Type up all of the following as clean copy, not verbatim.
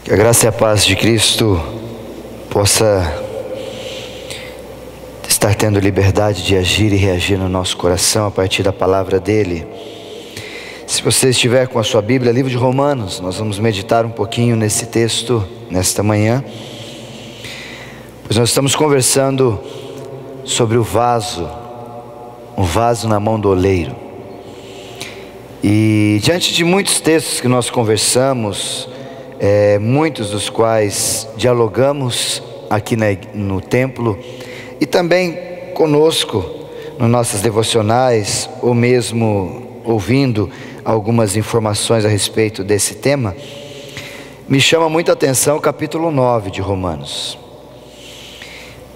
Que a graça e a paz de Cristo possa estar tendo liberdade de agir e reagir no nosso coração a partir da palavra dele. Se você estiver com a sua Bíblia, livro de Romanos, nós vamos meditar um pouquinho nesse texto nesta manhã, pois nós estamos conversando sobre o vaso na mão do oleiro. E diante de muitos textos que nós conversamos, muitos dos quais dialogamos aqui no templo e também conosco nas nossas devocionais, ou mesmo ouvindo algumas informações a respeito desse tema, me chama muito a atenção o capítulo 9 de Romanos.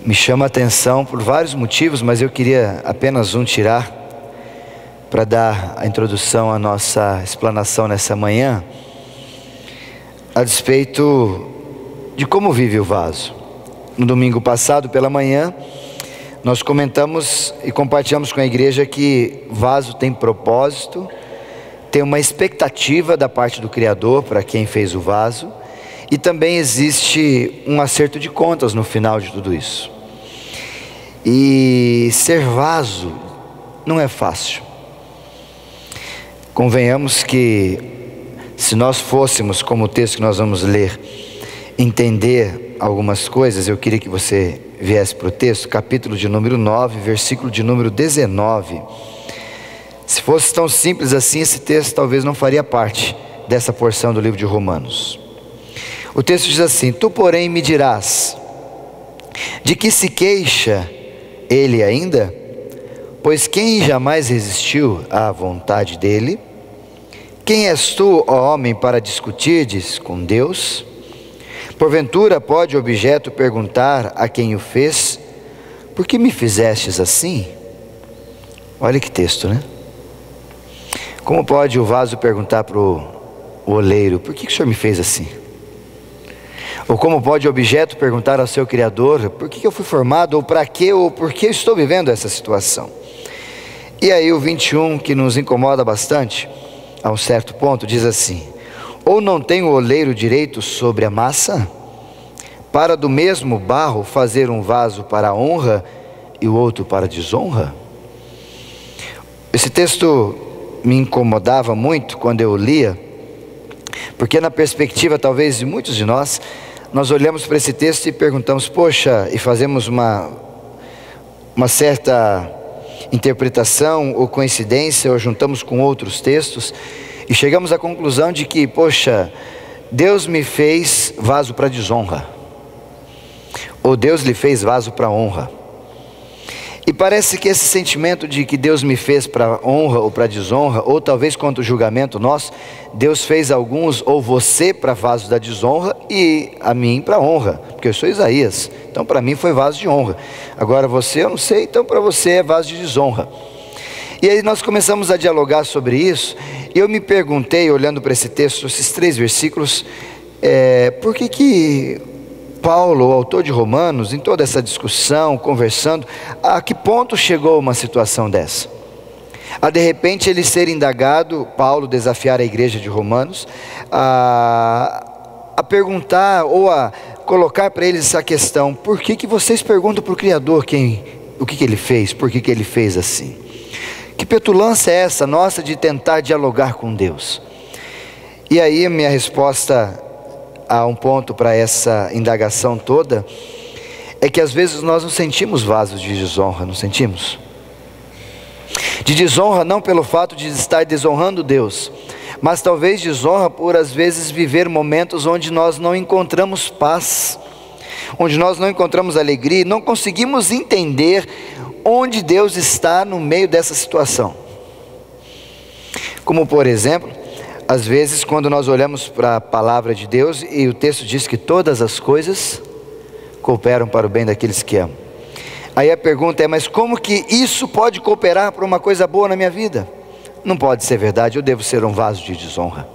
Me chama a atenção por vários motivos, mas eu queria apenas tirar para dar a introdução à nossa explanação nessa manhã, a despeito de como vive o vaso. No domingo passado pela manhã, nós comentamos e compartilhamos com a igreja que vaso tem propósito, tem uma expectativa da parte do Criador para quem fez o vaso, e também existe um acerto de contas no final de tudo isso. E ser vaso não é fácil. Convenhamos que se nós fôssemos, como o texto que nós vamos ler, entender algumas coisas, eu queria que você viesse para o texto, capítulo de número 9, versículo de número 19. Se fosse tão simples assim, esse texto talvez não faria parte dessa porção do livro de Romanos. O texto diz assim: Tu, porém, me dirás, de que se queixa ele ainda? Pois quem jamais resistiu à vontade dele? Quem és tu, ó homem, para discutirdes com Deus? Porventura pode o objeto perguntar a quem o fez: por que me fizestes assim? Olha que texto, né? Como pode o vaso perguntar para o oleiro: por que o senhor me fez assim? Ou como pode o objeto perguntar ao seu Criador: por que eu fui formado, ou para quê, ou por que eu estou vivendo essa situação? E aí o 21, que nos incomoda bastante, a um certo ponto, diz assim: ou não tem o oleiro direito sobre a massa, para do mesmo barro fazer um vaso para a honra e o outro para a desonra? Esse texto me incomodava muito quando eu lia, porque na perspectiva talvez de muitos de nós olhamos para esse texto e perguntamos: poxa, e fazemos uma certa interpretação ou coincidência, ou juntamos com outros textos e chegamos à conclusão de que, poxa, Deus me fez vaso para desonra, ou Deus lhe fez vaso para honra. E parece que esse sentimento de que Deus me fez para honra ou para desonra, ou talvez quanto ao julgamento nosso, Deus fez alguns ou você para vaso da desonra e a mim para honra, porque eu sou Isaías, então para mim foi vaso de honra. Agora você, eu não sei, então para você é vaso de desonra. E aí nós começamos a dialogar sobre isso, e eu me perguntei, olhando para esse texto, esses 3 versículos, por que Paulo, o autor de Romanos, em toda essa discussão, conversando, a que ponto chegou uma situação dessa? A de repente ele ser indagado, Paulo desafiar a igreja de Romanos, a perguntar ou a colocar para eles essa questão: por que vocês perguntam para o Criador o que ele fez, por que ele fez assim? Que petulância é essa nossa de tentar dialogar com Deus? E aí a minha resposta há um ponto para essa indagação toda, é que às vezes nós nos sentimos vasos de desonra, não sentimos? De desonra não pelo fato de estar desonrando Deus, mas talvez desonra por às vezes viver momentos onde nós não encontramos paz, onde nós não encontramos alegria, não conseguimos entender onde Deus está no meio dessa situação. Como por exemplo, às vezes quando nós olhamos para a palavra de Deus e o texto diz que todas as coisas cooperam para o bem daqueles que amam. Aí a pergunta é: mas como que isso pode cooperar para uma coisa boa na minha vida? Não pode ser verdade, eu devo ser um vaso de desonra.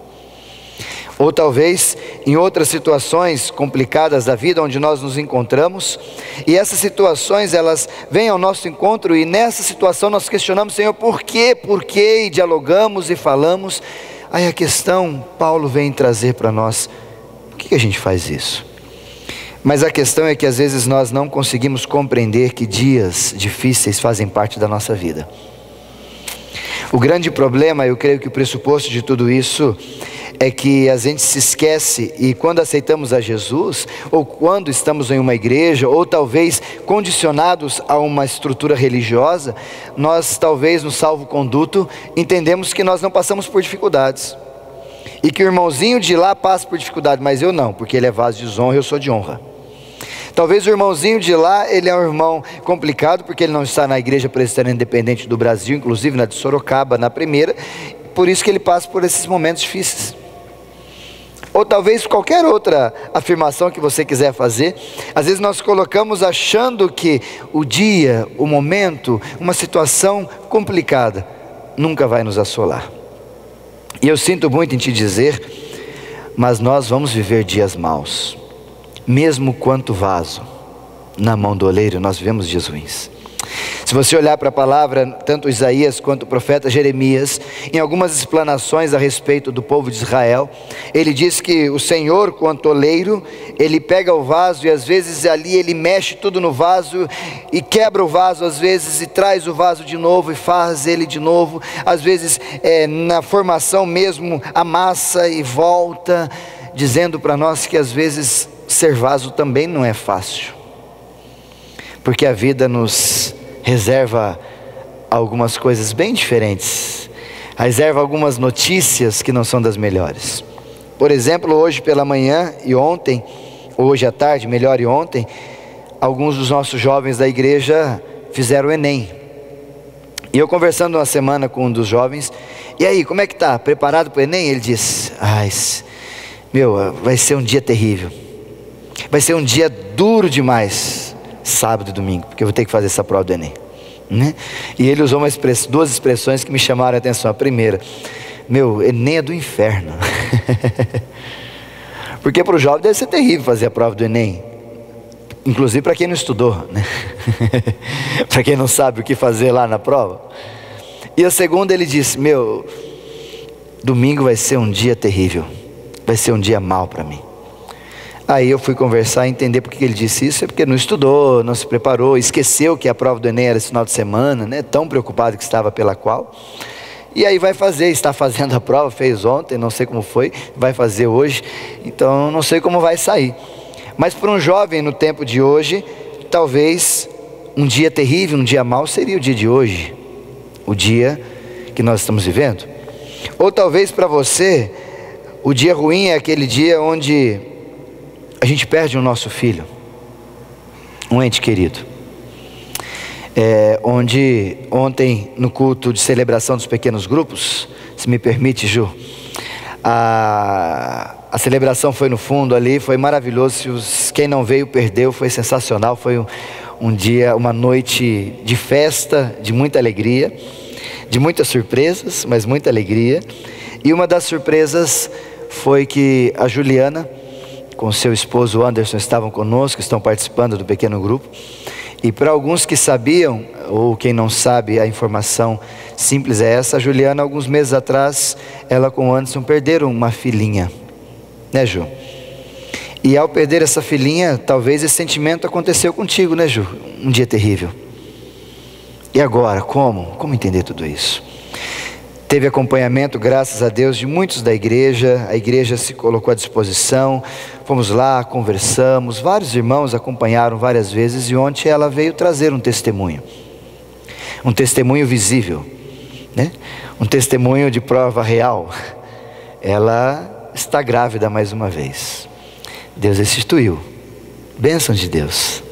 Ou talvez em outras situações complicadas da vida onde nós nos encontramos, e essas situações elas vêm ao nosso encontro, e nessa situação nós questionamos: Senhor, por quê? E dialogamos e falamos. Aí a questão, Paulo vem trazer para nós: Por que a gente faz isso? Mas a questão é que às vezes nós não conseguimos compreender que dias difíceis fazem parte da nossa vida. O grande problema, eu creio que o pressuposto de tudo isso é que a gente se esquece, e quando aceitamos a Jesus, ou quando estamos em uma igreja, ou talvez condicionados a uma estrutura religiosa, nós talvez no salvo-conduto entendemos que nós não passamos por dificuldades, e que o irmãozinho de lá passa por dificuldade, mas eu não, porque ele é vaso de desonra e eu sou de honra. Talvez o irmãozinho de lá, ele é um irmão complicado, porque ele não está na igreja presbiteriana independente do Brasil, inclusive na de Sorocaba, na primeira, por isso que ele passa por esses momentos difíceis. Ou talvez qualquer outra afirmação que você quiser fazer. Às vezes nós colocamos achando que o dia, o momento, uma situação complicada nunca vai nos assolar. E eu sinto muito em te dizer, mas nós vamos viver dias maus. Mesmo quanto vaso na mão do oleiro, nós vivemos dias ruins. Se você olhar para a palavra, tanto Isaías quanto o profeta Jeremias, em algumas explanações a respeito do povo de Israel, ele diz que o Senhor, quanto oleiro, ele pega o vaso e às vezes ali ele mexe tudo no vaso e quebra o vaso às vezes e traz o vaso de novo e faz ele de novo. Às vezes na formação mesmo amassa e volta, dizendo para nós que às vezes ser vaso também não é fácil, porque a vida nos reserva algumas coisas bem diferentes, reserva algumas notícias que não são das melhores. Por exemplo, hoje pela manhã e ontem, hoje à tarde, melhor e ontem, alguns dos nossos jovens da igreja fizeram o Enem. E eu conversando uma semana com um dos jovens, e aí, como é que tá? Preparado para o Enem? Ele disse, vai ser um dia terrível. Vai ser um dia duro demais, sábado e domingo, porque eu vou ter que fazer essa prova do Enem, né? E ele usou duas expressões que me chamaram a atenção. A primeira, Enem é do inferno. Porque para o jovem deve ser terrível fazer a prova do Enem, inclusive para quem não estudou, né? Para quem não sabe o que fazer lá na prova. E a segunda, ele disse, domingo vai ser um dia terrível, vai ser um dia mau para mim. Aí eu fui conversar e entender por que ele disse isso. É porque não estudou, não se preparou, esqueceu que a prova do Enem era esse final de semana, né? Tão preocupado que estava pela qual. E aí está fazendo a prova, fez ontem, não sei como foi, vai fazer hoje, então não sei como vai sair. Mas para um jovem no tempo de hoje, talvez um dia terrível, um dia mau seria o dia de hoje, o dia que nós estamos vivendo. Ou talvez para você, o dia ruim é aquele dia onde a gente perde o nosso filho, um ente querido. Onde ontem no culto de celebração dos pequenos grupos, se me permite, Ju, a celebração foi no fundo ali, foi maravilhoso. Quem não veio perdeu, foi sensacional. Foi um dia, uma noite de festa, de muita alegria, de muitas surpresas, mas muita alegria. E uma das surpresas foi que a Juliana com seu esposo Anderson estavam conosco, estão participando do pequeno grupo. E para alguns que sabiam, ou quem não sabe, a informação simples é essa: a Juliana, alguns meses atrás, ela com o Anderson perderam uma filhinha, né, Ju? E ao perder essa filhinha, talvez esse sentimento aconteceu contigo, né, Ju? Um dia terrível. E agora, como entender tudo isso? Teve acompanhamento, graças a Deus, de muitos da igreja. A igreja se colocou à disposição. Fomos lá, conversamos. Vários irmãos acompanharam várias vezes. E ontem ela veio trazer um testemunho visível, né? Um testemunho de prova real. Ela está grávida mais uma vez. Deus restituiu. Bênção de Deus.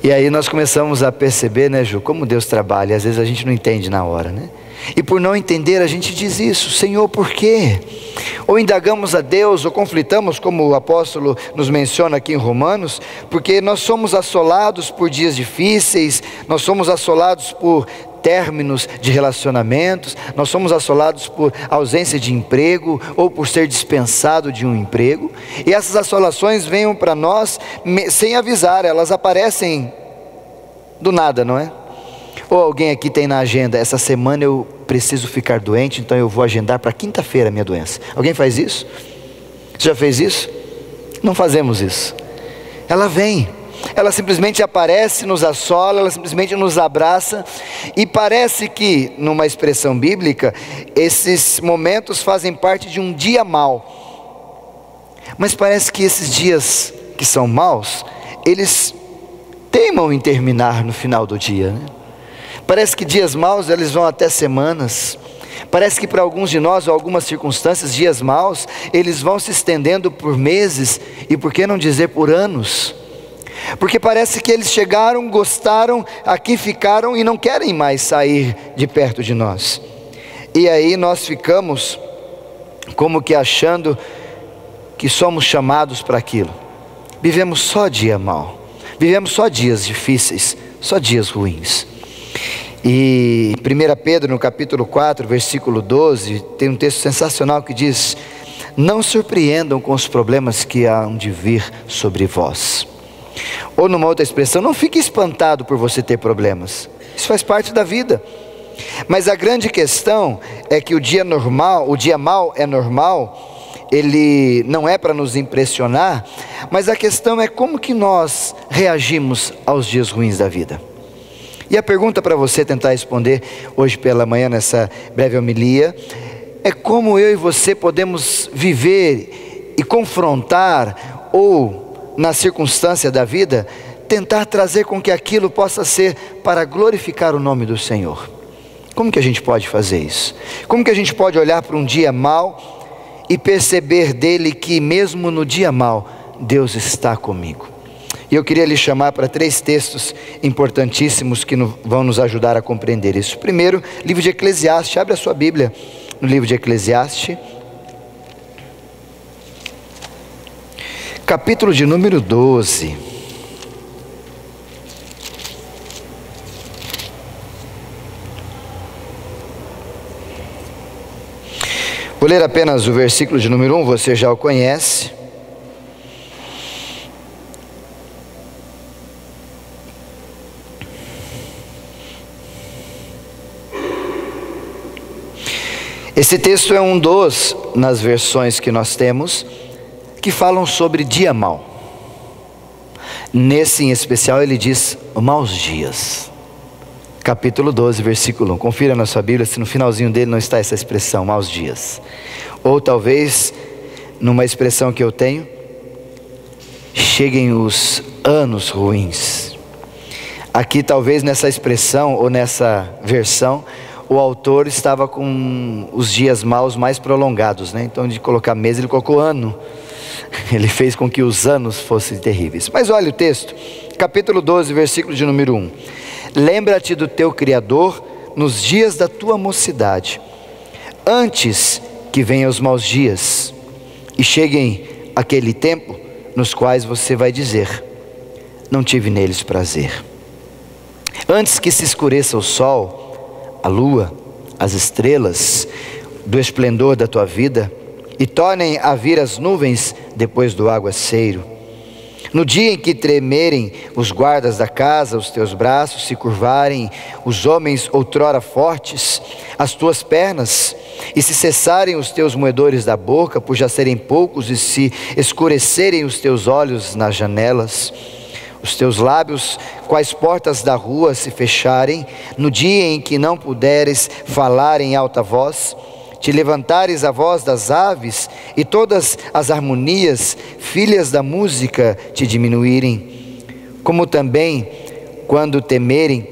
E aí nós começamos a perceber, né, Ju, como Deus trabalha. Às vezes a gente não entende na hora, né? E por não entender, a gente diz isso: Senhor, por quê? Ou indagamos a Deus, ou conflitamos, como o apóstolo nos menciona aqui em Romanos, porque nós somos assolados por dias difíceis, nós somos assolados por términos de relacionamentos, nós somos assolados por ausência de emprego, ou por ser dispensado de um emprego. E essas assolações vêm para nós sem avisar, elas aparecem do nada, não é? Ou alguém aqui tem na agenda: essa semana eu preciso ficar doente, então eu vou agendar para quinta-feira a minha doença. Alguém faz isso? Você já fez isso? Não fazemos isso. Ela vem, ela simplesmente aparece, nos assola, ela simplesmente nos abraça, e parece que, numa expressão bíblica, esses momentos fazem parte de um dia mau. Mas parece que esses dias que são maus, eles teimam em terminar no final do dia, né? Parece que dias maus, eles vão até semanas. Parece que para alguns de nós, ou algumas circunstâncias, dias maus, eles vão se estendendo por meses, e por que não dizer por anos? Porque parece que eles chegaram, gostaram, aqui ficaram e não querem mais sair de perto de nós. E aí nós ficamos como que achando que somos chamados para aquilo. Vivemos só dia mau, vivemos só dias difíceis, só dias ruins. E 1 Pedro no capítulo 4, versículo 12, tem um texto sensacional que diz: não surpreendam com os problemas que hão de vir sobre vós. Ou numa outra expressão, não fique espantado por você ter problemas, isso faz parte da vida. Mas a grande questão é que o dia mau é normal, ele não é para nos impressionar, mas a questão é como que nós reagimos aos dias ruins da vida. E a pergunta para você tentar responder hoje pela manhã, nessa breve homilia, é como eu e você podemos viver e confrontar, ou na circunstância da vida, tentar trazer com que aquilo possa ser para glorificar o nome do Senhor. Como que a gente pode fazer isso? Como que a gente pode olhar para um dia mau e perceber dele que mesmo no dia mau, Deus está comigo? E eu queria lhe chamar para 3 textos importantíssimos que vão nos ajudar a compreender isso. Primeiro, livro de Eclesiastes. Abre a sua Bíblia no livro de Eclesiastes, capítulo de número 12. Vou ler apenas o versículo de número 1, você já o conhece. Esse texto é um dos, nas versões que nós temos, que falam sobre dia mau. Nesse em especial ele diz maus dias. Capítulo 12, versículo 1. Confira na sua Bíblia se no finalzinho dele não está essa expressão, maus dias. Ou talvez, numa expressão que eu tenho, cheguem os anos ruins. Aqui talvez nessa expressão ou nessa versão, o autor estava com os dias maus mais prolongados, né? Então de colocar mês ele colocou ano. Ele fez com que os anos fossem terríveis. Mas olha o texto, capítulo 12, versículo de número 1. Lembra-te do teu Criador nos dias da tua mocidade, antes que venham os maus dias e cheguem aquele tempo nos quais você vai dizer: não tive neles prazer. Antes que se escureça o sol, a lua, as estrelas do esplendor da tua vida, e tornem a vir as nuvens depois do aguaceiro. No dia em que tremerem os guardas da casa, os teus braços se curvarem, os homens outrora fortes, as tuas pernas, e se cessarem os teus moedores da boca, por já serem poucos, e se escurecerem os teus olhos nas janelas, os teus lábios, quais portas da rua se fecharem, no dia em que não puderes falar em alta voz, te levantares a voz das aves, e todas as harmonias, filhas da música, te diminuírem, como também quando temeres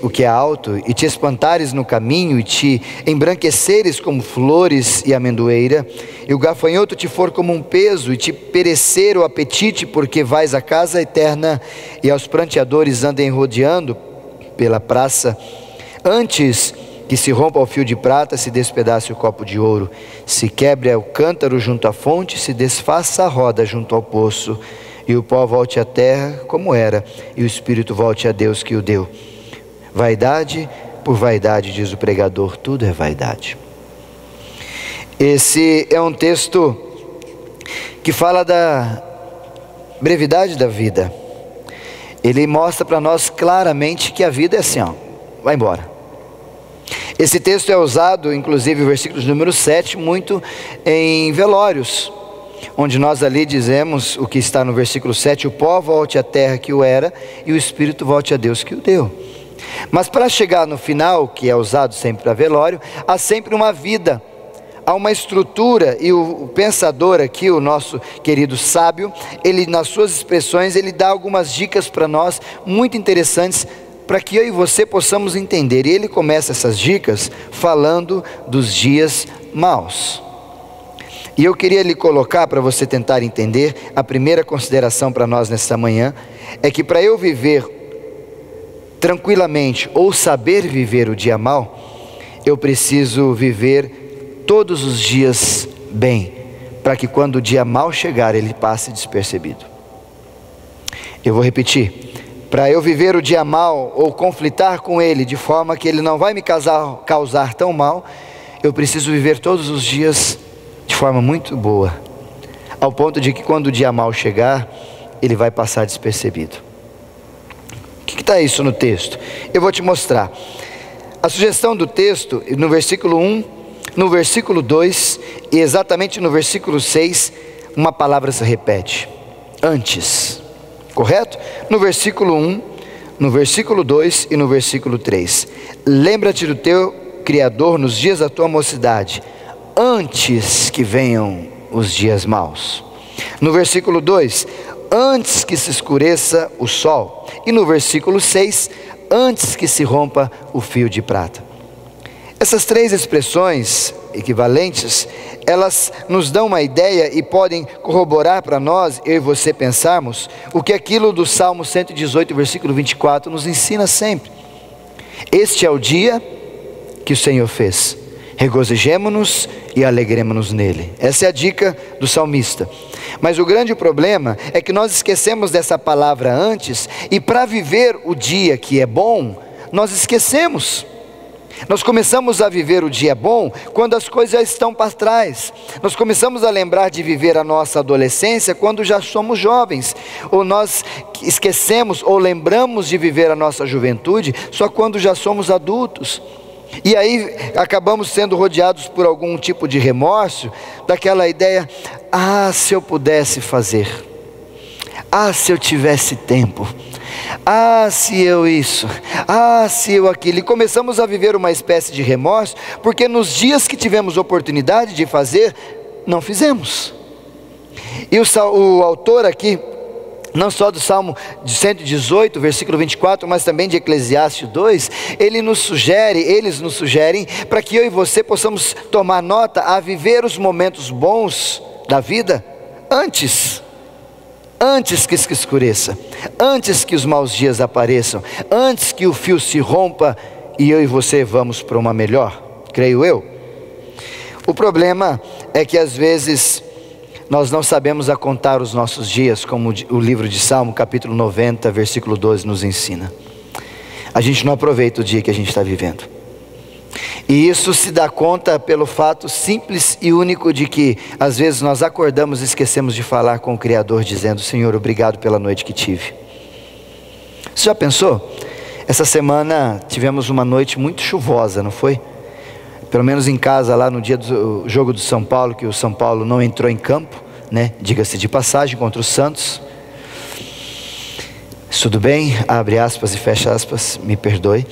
o que é alto, e te espantares no caminho, e te embranqueceres como flores e amendoeira, e o gafanhoto te for como um peso, e te perecer o apetite, porque vais à casa eterna, e aos pranteadores andem rodeando pela praça, antes que se rompa o fio de prata, se despedace o copo de ouro, se quebre o cântaro junto à fonte, se desfaça a roda junto ao poço, e o pó volte à terra como era, e o espírito volte a Deus que o deu. Vaidade por vaidade, diz o pregador, tudo é vaidade. Esse é um texto que fala da brevidade da vida. Ele mostra para nós claramente que a vida é assim, ó, vai embora. Esse texto é usado, inclusive o versículo número 7, muito em velórios. onde nós ali dizemos o que está no versículo 7, o pó volte à terra que o era, e o espírito volte a Deus que o deu. Mas para chegar no final, que é usado sempre para velório, há sempre uma vida, há uma estrutura, e o pensador aqui, o nosso querido sábio, ele nas suas expressões, ele dá algumas dicas para nós, muito interessantes, para que eu e você possamos entender. E ele começa essas dicas falando dos dias maus. E eu queria lhe colocar, para você tentar entender, a primeira consideração para nós nesta manhã, é que para eu viver tranquilamente, ou saber viver o dia mau, eu preciso viver todos os dias bem, para que quando o dia mau chegar, ele passe despercebido. Eu vou repetir. Para eu viver o dia mau, ou conflitar com ele, de forma que ele não vai me causar tão mal, eu preciso viver todos os dias de forma muito boa, ao ponto de que quando o dia mau chegar, ele vai passar despercebido. O que está isso no texto? Eu vou te mostrar. A sugestão do texto, no versículo 1, no versículo 2 e exatamente no versículo 6, uma palavra se repete: antes. Correto? No versículo 1, no versículo 2 e no versículo 3. Lembra-te do teu Criador nos dias da tua mocidade, antes que venham os dias maus. No versículo 2, antes que se escureça o sol. E no versículo 6, antes que se rompa o fio de prata. Essas três expressões equivalentes, elas nos dão uma ideia e podem corroborar para nós, eu e você, pensarmos o que aquilo do Salmo 118, versículo 24 nos ensina sempre. Este é o dia que o Senhor fez, regozijemo-nos e alegremo-nos nele. Essa é a dica do salmista. Mas o grande problema é que nós esquecemos dessa palavra antes, e para viver o dia que é bom, nós esquecemos. Nós começamos a viver o dia bom quando as coisas já estão para trás. Nós começamos a lembrar de viver a nossa adolescência quando já somos jovens. Ou nós esquecemos ou lembramos de viver a nossa juventude só quando já somos adultos. E aí acabamos sendo rodeados por algum tipo de remorso, daquela ideia: ah, se eu pudesse fazer, ah, se eu tivesse tempo, ah, se eu isso, ah, se eu aquilo. E começamos a viver uma espécie de remorso, porque nos dias que tivemos oportunidade de fazer, não fizemos. E o autor aqui, não só do Salmo de 118, versículo 24, mas também de Eclesiastes 2, eles nos sugerem, para que eu e você possamos tomar nota a viver os momentos bons da vida antes que se escureça, antes que os maus dias apareçam, antes que o fio se rompa e eu e você vamos para uma melhor, creio eu. O problema é que às vezes nós não sabemos a contar os nossos dias, como o livro de Salmo, capítulo 90, versículo 12 nos ensina. A gente não aproveita o dia que a gente está vivendo. E isso se dá conta pelo fato simples e único de que às vezes nós acordamos e esquecemos de falar com o Criador, dizendo: Senhor, obrigado pela noite que tive. Você já pensou? Essa semana tivemos uma noite muito chuvosa, não foi? Pelo menos em casa, lá no dia do jogo do São Paulo, que o São Paulo não entrou em campo, né? Diga-se de passagem, contra o Santos. Tudo bem, abre aspas e fecha aspas, me perdoe.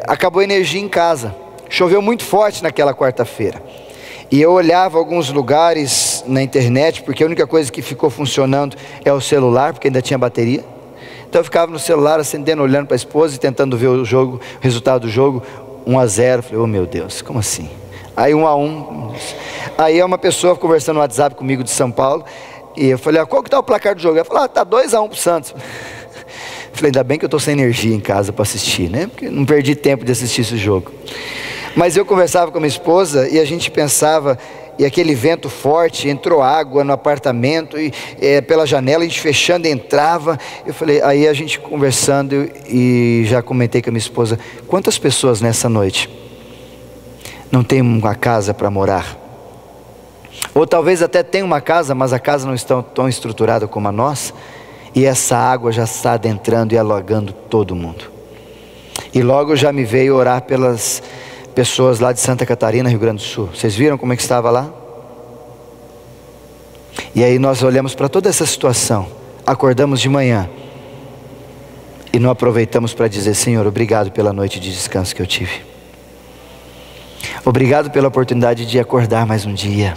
Acabou a energia em casa, choveu muito forte naquela quarta-feira, e eu olhava alguns lugares na internet, porque a única coisa que ficou funcionando é o celular, porque ainda tinha bateria. Então eu ficava no celular acendendo, olhando para a esposa e tentando ver o resultado do jogo. 1-0, falei: oh meu Deus, como assim? Aí 1-1, aí é uma pessoa conversando no WhatsApp comigo de São Paulo, e eu falei: qual que está o placar do jogo? Ela falou: está 2-1 para o Santos. Falei: ainda bem que eu estou sem energia em casa para assistir, né? Porque não perdi tempo de assistir esse jogo. Mas eu conversava com a minha esposa e a gente pensava, e aquele vento forte, entrou água no apartamento, e pela janela a gente fechando entrava. Eu falei, aí a gente conversando, e já comentei com a minha esposa: quantas pessoas nessa noite não tem uma casa para morar? Ou talvez até tenha uma casa, mas a casa não está tão estruturada como a nossa, e essa água já está adentrando e alagando todo mundo. E logo já me veio orar pelas pessoas lá de Santa Catarina, Rio Grande do Sul. Vocês viram como é que estava lá? E aí nós olhamos para toda essa situação, acordamos de manhã e não aproveitamos para dizer: Senhor, obrigado pela noite de descanso que eu tive. Obrigado pela oportunidade de acordar mais um dia.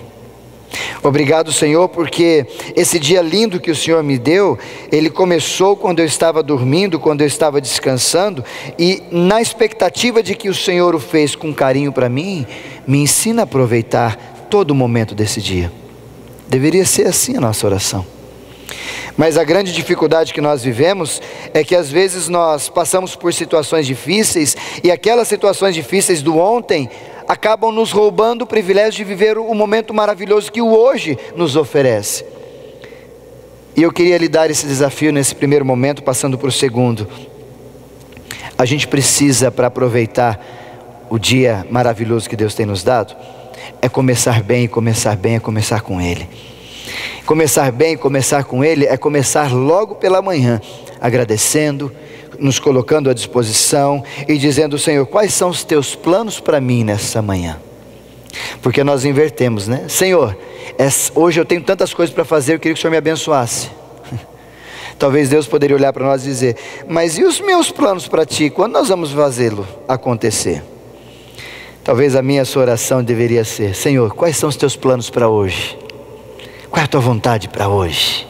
Obrigado, Senhor, porque esse dia lindo que o Senhor me deu, ele começou quando eu estava dormindo, quando eu estava descansando, e na expectativa de que o Senhor o fez com carinho para mim, me ensina a aproveitar todo o momento desse dia. Deveria ser assim a nossa oração. Mas a grande dificuldade que nós vivemos é que às vezes nós passamos por situações difíceis, e aquelas situações difíceis do ontem acabam nos roubando o privilégio de viver o momento maravilhoso que o hoje nos oferece. E eu queria lhe dar esse desafio nesse primeiro momento, passando para o segundo. A gente precisa, para aproveitar o dia maravilhoso que Deus tem nos dado, é começar bem, e começar bem é começar com Ele. Começar bem, começar com Ele é começar logo pela manhã, agradecendo, nos colocando à disposição e dizendo: Senhor, quais são os teus planos para mim nessa manhã? Porque nós invertemos, né? Senhor, hoje eu tenho tantas coisas para fazer, eu queria que o Senhor me abençoasse. Talvez Deus poderia olhar para nós e dizer: mas e os meus planos para ti? Quando nós vamos fazê-lo acontecer? Talvez a minha sua oração deveria ser: Senhor, quais são os teus planos para hoje? Qual é a tua vontade para hoje?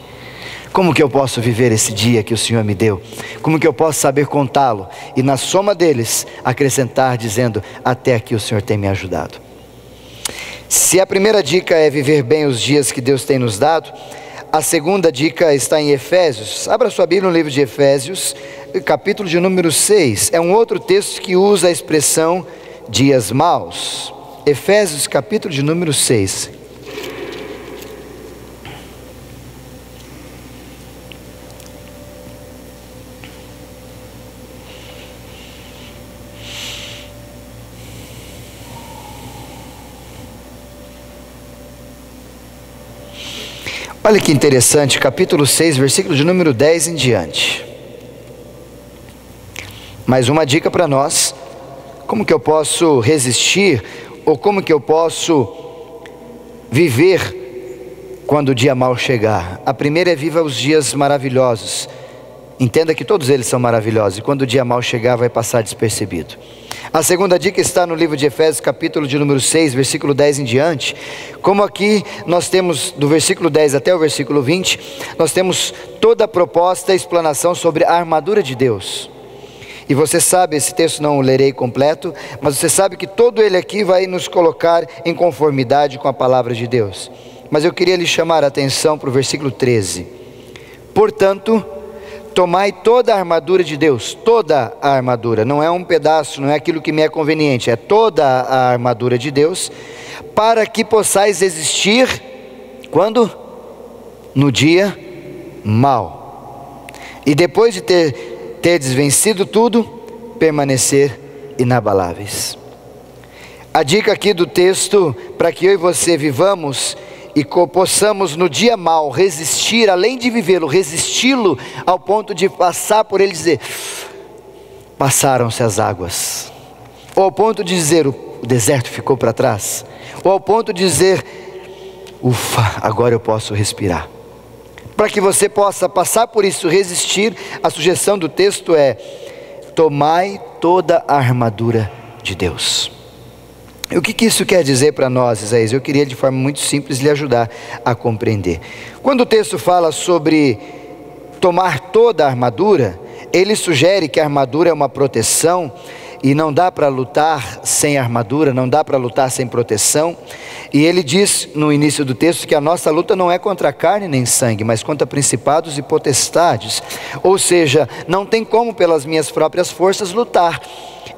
Como que eu posso viver esse dia que o Senhor me deu? Como que eu posso saber contá-lo? E na soma deles, acrescentar dizendo: até aqui o Senhor tem me ajudado. Se a primeira dica é viver bem os dias que Deus tem nos dado, a segunda dica está em Efésios. Abra sua Bíblia no livro de Efésios, capítulo de número 6. É um outro texto que usa a expressão dias maus. Efésios, capítulo de número 6. Olha que interessante, capítulo 6, versículo de número 10 em diante. Mais uma dica para nós: como que eu posso resistir, ou como que eu posso viver quando o dia mau chegar? A primeira é: viva os dias maravilhosos. Entenda que todos eles são maravilhosos, e quando o dia mau chegar vai passar despercebido. A segunda dica está no livro de Efésios, capítulo de número 6, versículo 10 em diante. Como aqui nós temos do versículo 10 até o versículo 20, nós temos toda a proposta e explanação sobre a armadura de Deus. E você sabe, esse texto não o lerei completo, mas você sabe que todo ele aqui vai nos colocar em conformidade com a palavra de Deus. Mas eu queria lhe chamar a atenção para o versículo 13. Portanto, tomai toda a armadura de Deus, toda a armadura, não é um pedaço, não é aquilo que me é conveniente, é toda a armadura de Deus, para que possais resistir, quando? No dia mau. E depois de ter desvencido tudo, permanecer inabaláveis. A dica aqui do texto, para que eu e você vivamos e possamos no dia mau resistir, além de vivê-lo, resisti-lo ao ponto de passar por ele e dizer: passaram-se as águas, ou ao ponto de dizer: o deserto ficou para trás, ou ao ponto de dizer: ufa, agora eu posso respirar. Para que você possa passar por isso, resistir, a sugestão do texto é: tomai toda a armadura de Deus. E o que isso quer dizer para nós, Isaías? Eu queria de forma muito simples lhe ajudar a compreender. Quando o texto fala sobre tomar toda a armadura, ele sugere que a armadura é uma proteção, e não dá para lutar sem armadura, não dá para lutar sem proteção. E ele diz no início do texto que a nossa luta não é contra carne nem sangue, mas contra principados e potestades. Ou seja, não tem como pelas minhas próprias forças lutar.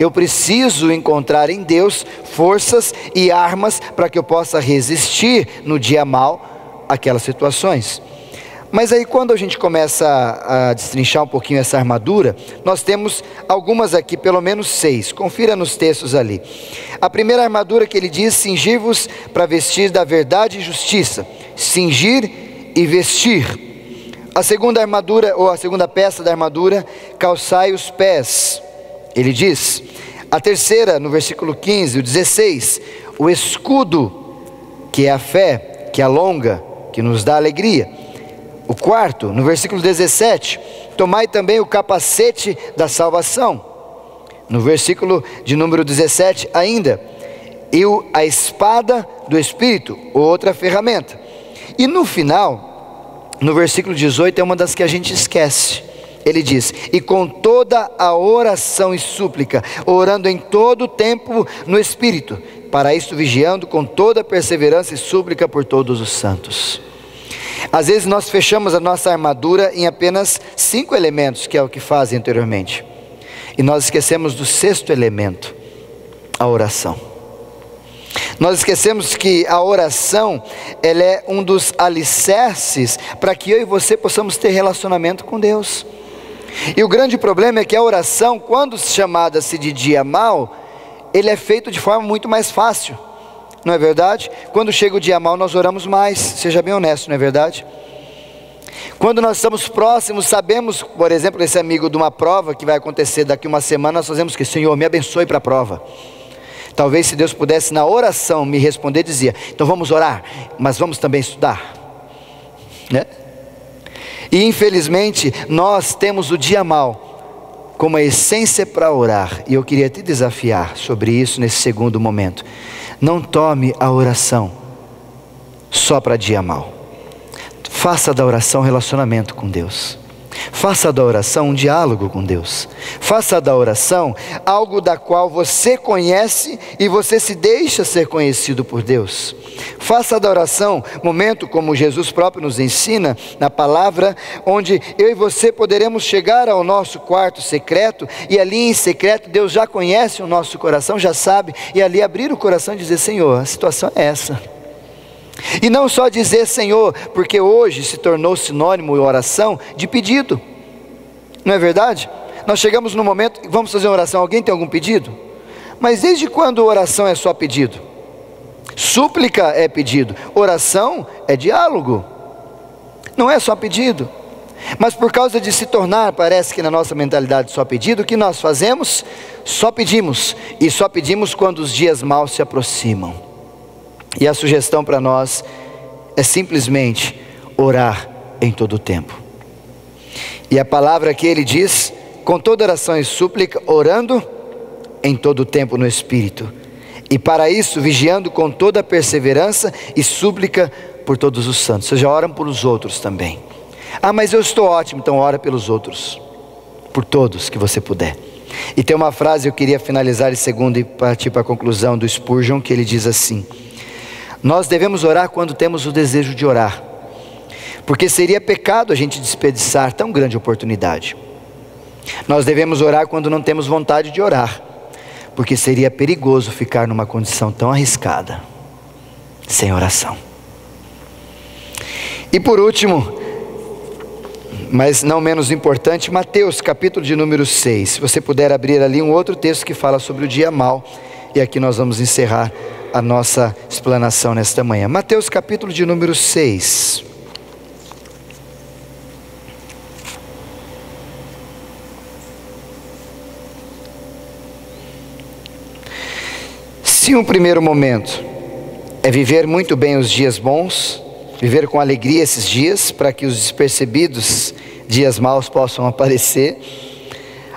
Eu preciso encontrar em Deus forças e armas para que eu possa resistir no dia mau aquelas situações. Mas aí quando a gente começa a destrinchar um pouquinho essa armadura, nós temos algumas aqui, pelo menos 6. Confira nos textos ali. A primeira armadura que ele diz: cingir-vos para vestir da verdade e justiça. Cingir e vestir. A segunda armadura, ou a segunda peça da armadura: calçai os pés. Ele diz. A terceira, no versículo 15, o 16, o escudo, que é a fé, que alonga que nos dá alegria. O quarto, no versículo 17, tomai também o capacete da salvação. No versículo de número 17 ainda, e a espada do Espírito, outra ferramenta. E no final, no versículo 18, é uma das que a gente esquece. Ele diz: e com toda a oração e súplica, orando em todo o tempo no Espírito, para isto vigiando com toda perseverança e súplica por todos os santos. Às vezes nós fechamos a nossa armadura em apenas 5 elementos, que é o que fazem anteriormente, e nós esquecemos do 6º elemento, a oração. Nós esquecemos que a oração, ela é um dos alicerces para que eu e você possamos ter relacionamento com Deus. E o grande problema é que a oração, quando chamada-se de dia mau, ele é feito de forma muito mais fácil, não é verdade? Quando chega o dia mau, nós oramos mais, seja bem honesto, não é verdade? Quando nós estamos próximos, sabemos, por exemplo, esse amigo de uma prova que vai acontecer daqui uma semana, nós fazemos que: Senhor, me abençoe para a prova. Talvez se Deus pudesse na oração me responder, dizia: então vamos orar, mas vamos também estudar, né? E infelizmente nós temos o dia mau como a essência para orar. E eu queria te desafiar sobre isso nesse segundo momento. Não tome a oração só para dia mau. Faça da oração um relacionamento com Deus. Faça da oração um diálogo com Deus. Faça da oração algo da qual você conhece e você se deixa ser conhecido por Deus. Faça da oração momento, como Jesus próprio nos ensina na palavra, onde eu e você poderemos chegar ao nosso quarto secreto, e ali em secreto Deus já conhece o nosso coração, já sabe, e ali abrir o coração e dizer: Senhor, a situação é essa. E não só dizer Senhor, porque hoje se tornou sinônimo oração de pedido, não é verdade? Nós chegamos no momento, vamos fazer uma oração, alguém tem algum pedido? Mas desde quando oração é só pedido? Súplica é pedido, oração é diálogo, não é só pedido. Mas por causa de se tornar, parece que na nossa mentalidade só pedido, o que nós fazemos? Só pedimos, e só pedimos quando os dias maus se aproximam. E a sugestão para nós é simplesmente orar em todo o tempo. E a palavra que ele diz: com toda oração e súplica, orando em todo o tempo no Espírito. E para isso, vigiando com toda perseverança e súplica por todos os santos. Ou seja, oram por os outros também. Ah, mas eu estou ótimo, então ora pelos outros. Por todos que você puder. E tem uma frase, eu queria finalizar em segundo e partir para a conclusão, do Spurgeon, que ele diz assim: nós devemos orar quando temos o desejo de orar, porque seria pecado a gente desperdiçar tão grande oportunidade. Nós devemos orar quando não temos vontade de orar, porque seria perigoso ficar numa condição tão arriscada, sem oração. E por último, mas não menos importante, Mateus capítulo de número 6. Se você puder abrir ali um outro texto que fala sobre o dia mau, e aqui nós vamos encerrar a nossa explanação nesta manhã. Mateus capítulo de número 6. Se um primeiro momento é viver muito bem os dias bons, viver com alegria esses dias, para que os despercebidos dias maus possam aparecer.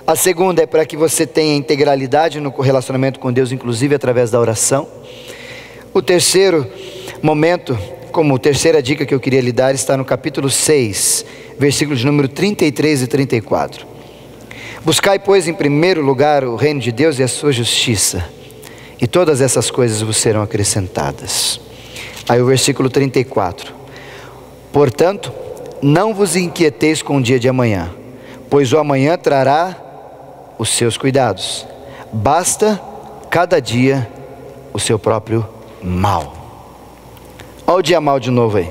A segunda é para que você tenha integralidade no relacionamento com Deus, inclusive através da oração. O terceiro momento, como terceira dica que eu queria lhe dar, está no capítulo 6, versículos de número 33 e 34. Buscai, pois, em primeiro lugar o reino de Deus e a sua justiça, e todas essas coisas vos serão acrescentadas. Aí o versículo 34. Portanto, não vos inquieteis com o dia de amanhã, pois o amanhã trará os seus cuidados. Basta cada dia o seu próprio mal. Olha o dia mal de novo aí.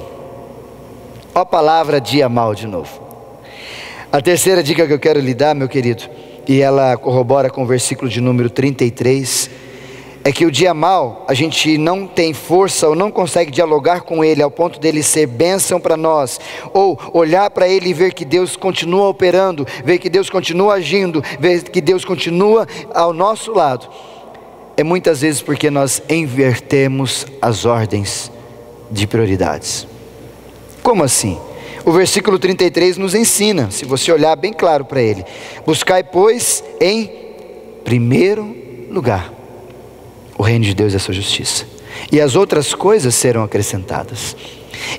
Olha a palavra dia mal de novo. A terceira dica que eu quero lhe dar, meu querido, e ela corrobora com o versículo de número 33, é que o dia mal, a gente não tem força ou não consegue dialogar com ele ao ponto dele ser bênção para nós, ou olhar para ele e ver que Deus continua operando, ver que Deus continua agindo, ver que Deus continua ao nosso lado. É muitas vezes porque nós invertemos as ordens de prioridades. Como assim? O versículo 33 nos ensina, se você olhar bem claro para ele: buscai, pois, em primeiro lugar o reino de Deus e a sua justiça, e as outras coisas serão acrescentadas.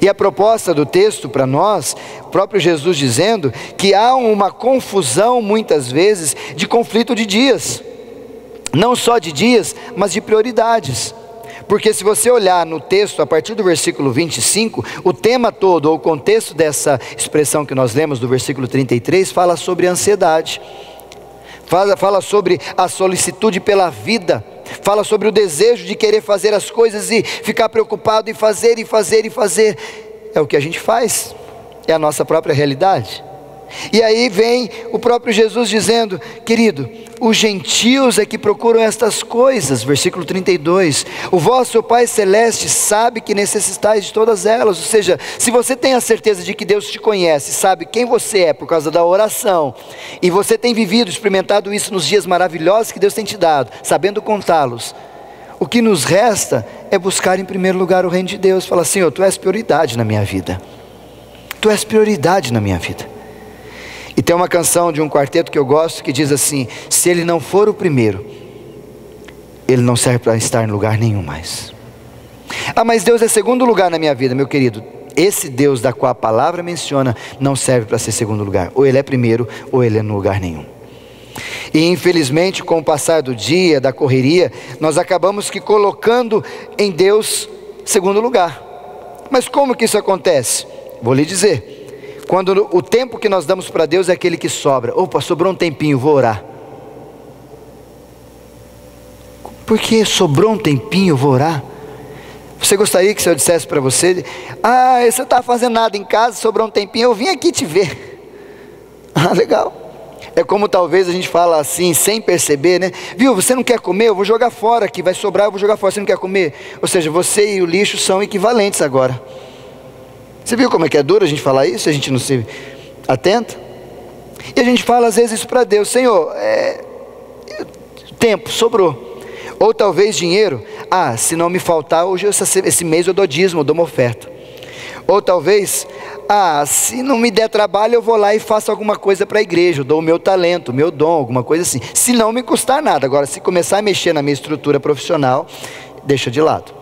E a proposta do texto para nós, o próprio Jesus dizendo que há uma confusão muitas vezes de conflito de dias, não só de dias, mas de prioridades. Porque se você olhar no texto, a partir do versículo 25, o tema todo, ou o contexto dessa expressão que nós lemos do versículo 33, fala sobre ansiedade, fala sobre a solicitude pela vida, fala sobre o desejo de querer fazer as coisas e ficar preocupado em fazer, e fazer, e fazer. É o que a gente faz, é a nossa própria realidade. E aí vem o próprio Jesus dizendo: querido, os gentios é que procuram estas coisas. Versículo 32, o vosso Pai Celeste sabe que necessitais de todas elas. Ou seja, se você tem a certeza de que Deus te conhece, sabe quem você é por causa da oração, e você tem vivido, experimentado isso nos dias maravilhosos que Deus tem te dado, sabendo contá-los, o que nos resta é buscar em primeiro lugar o reino de Deus. Fala: Senhor, Tu és prioridade na minha vida, Tu és prioridade na minha vida. E tem uma canção de um quarteto que eu gosto que diz assim: se Ele não for o primeiro, Ele não serve para estar em lugar nenhum mais. Ah, mas Deus é segundo lugar na minha vida. Meu querido, esse Deus da qual a palavra menciona não serve para ser segundo lugar. Ou Ele é primeiro, ou Ele é no lugar nenhum. E infelizmente, com o passar do dia, da correria, nós acabamos que colocando em Deus segundo lugar. Mas como que isso acontece? Vou lhe dizer: quando o tempo que nós damos para Deus é aquele que sobra. Opa, sobrou um tempinho, vou orar. Por que sobrou um tempinho, vou orar? Você gostaria que se eu dissesse para você: ah, você não está fazendo nada em casa, sobrou um tempinho, eu vim aqui te ver. Ah, legal. É como talvez a gente fala assim, sem perceber, né? Viu, você não quer comer? Eu vou jogar fora aqui, vai sobrar, eu vou jogar fora. Você não quer comer? Ou seja, você e o lixo são equivalentes agora. Você viu como é que é duro a gente falar isso? A gente não se atenta. E a gente fala às vezes isso para Deus: Senhor, tempo sobrou. Ou talvez dinheiro: ah, se não me faltar hoje, esse mês eu dou dízimo, eu dou uma oferta. Ou talvez: ah, se não me der trabalho, eu vou lá e faço alguma coisa para a igreja, eu dou o meu talento, o meu dom, alguma coisa assim, se não me custar nada. Agora, se começar a mexer na minha estrutura profissional, deixa de lado.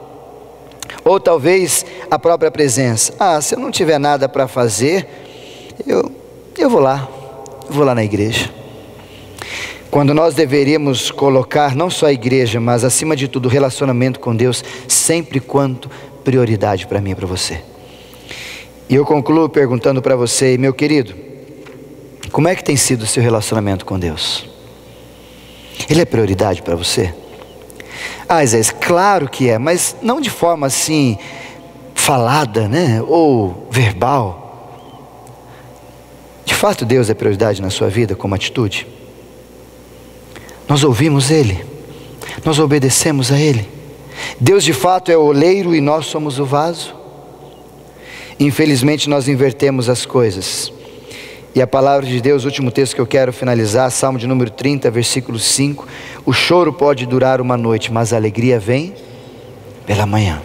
Ou talvez a própria presença: ah, se eu não tiver nada para fazer, eu vou lá na igreja. Quando nós deveríamos colocar não só a igreja, mas acima de tudo o relacionamento com Deus, sempre quanto prioridade para mim e para você. E eu concluo perguntando para você: meu querido, como é que tem sido o seu relacionamento com Deus? Ele é prioridade para você? Ah, Isaías, claro que é, mas não de forma assim falada, né? Ou verbal. De fato Deus é prioridade na sua vida como atitude? Nós ouvimos Ele, nós obedecemos a Ele. Deus de fato é o oleiro e nós somos o vaso? Infelizmente nós invertemos as coisas. E a palavra de Deus, o último texto que eu quero finalizar, Salmo de número 30, versículo 5. O choro pode durar uma noite, mas a alegria vem pela manhã.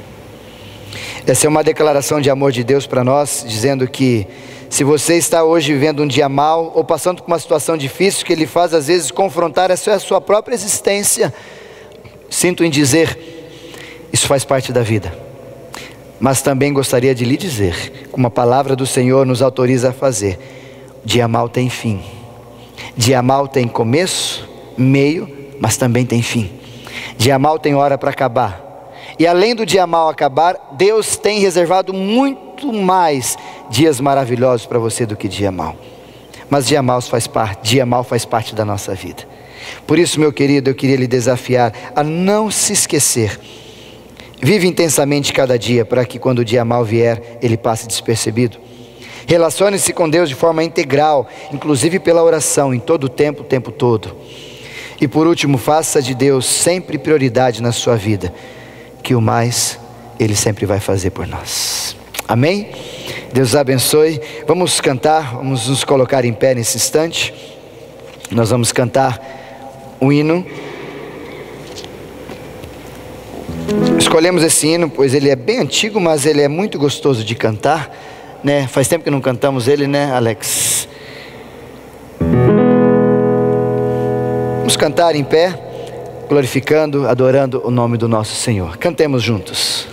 Essa é uma declaração de amor de Deus para nós, dizendo que se você está hoje vivendo um dia mal, ou passando por uma situação difícil, que Ele faz às vezes confrontar a sua própria existência, sinto em dizer, isso faz parte da vida. Mas também gostaria de lhe dizer, como a palavra do Senhor nos autoriza a fazer: dia mal tem fim. Dia mal tem começo, meio, mas também tem fim. Dia mal tem hora para acabar. E além do dia mal acabar, Deus tem reservado muito mais dias maravilhosos para você do que dia mal. Mas dia mal faz parte da nossa vida. Por isso, meu querido, eu queria lhe desafiar a não se esquecer. Vive intensamente cada dia, para que quando o dia mal vier, ele passe despercebido. Relacione-se com Deus de forma integral, inclusive pela oração, em todo o tempo todo. E por último, faça de Deus sempre prioridade na sua vida, que o mais Ele sempre vai fazer por nós. Amém? Deus abençoe. Vamos cantar, vamos nos colocar em pé nesse instante. Nós vamos cantar um hino. Escolhemos esse hino, pois ele é bem antigo, mas ele é muito gostoso de cantar. né? Faz tempo que não cantamos ele, né, Alex? Vamos cantar em pé, glorificando, adorando o nome do nosso Senhor. Cantemos juntos.